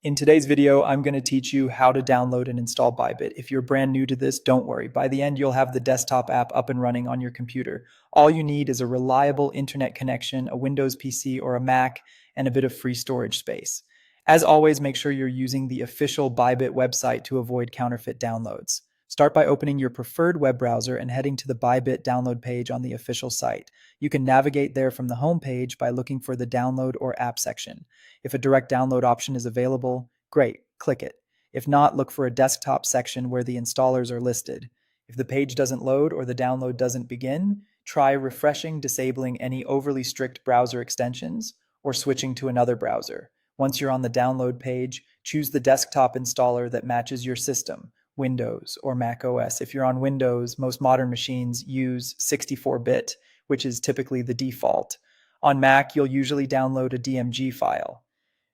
In today's video, I'm going to teach you how to download and install Bybit. If you're brand new to this, don't worry. By the end, you'll have the desktop app up and running on your computer. All you need is a reliable internet connection, a Windows PC or a Mac, and a bit of free storage space. As always, make sure you're using the official Bybit website to avoid counterfeit downloads. Start by opening your preferred web browser and heading to the Bybit download page on the official site. You can navigate there from the home page by looking for the download or app section. If a direct download option is available, great, click it. If not, look for a desktop section where the installers are listed. If the page doesn't load or the download doesn't begin, try refreshing, disabling any overly strict browser extensions, or switching to another browser. Once you're on the download page, choose the desktop installer that matches your system, Windows or Mac OS. If you're on Windows, most modern machines use 64-bit, which is typically the default. On Mac, you'll usually download a DMG file.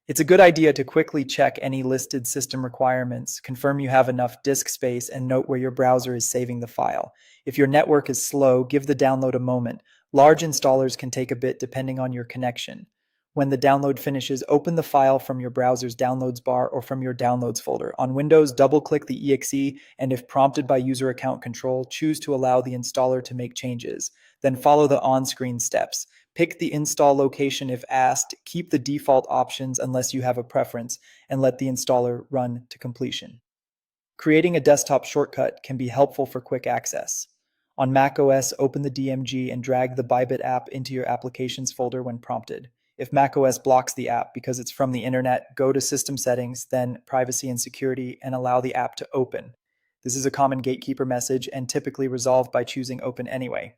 It's a good idea to quickly check any listed system requirements, confirm you have enough disk space, and note where your browser is saving the file. If your network is slow, give the download a moment. Large installers can take a bit depending on your connection. When the download finishes, open the file from your browser's downloads bar or from your downloads folder. On Windows, double-click the exe, and if prompted by user account control, choose to allow the installer to make changes. Then follow the on-screen steps. Pick the install location if asked, keep the default options unless you have a preference, and let the installer run to completion. Creating a desktop shortcut can be helpful for quick access. On macOS, open the DMG and drag the Bybit app into your applications folder when prompted. If macOS blocks the app because it's from the internet, go to System Settings, then Privacy and Security, and allow the app to open. This is a common gatekeeper message and typically resolved by choosing Open anyway.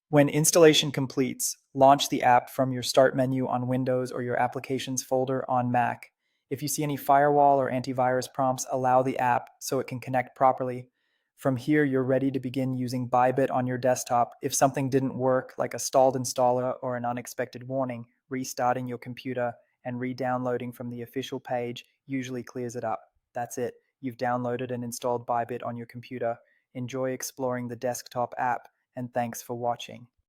When installation completes, launch the app from your Start menu on Windows or your Applications folder on Mac. If you see any firewall or antivirus prompts, allow the app so it can connect properly. From here, you're ready to begin using Bybit on your desktop. If something didn't work, like a stalled installer or an unexpected warning, restarting your computer and re-downloading from the official page usually clears it up. That's it. You've downloaded and installed Bybit on your computer. Enjoy exploring the desktop app, and thanks for watching.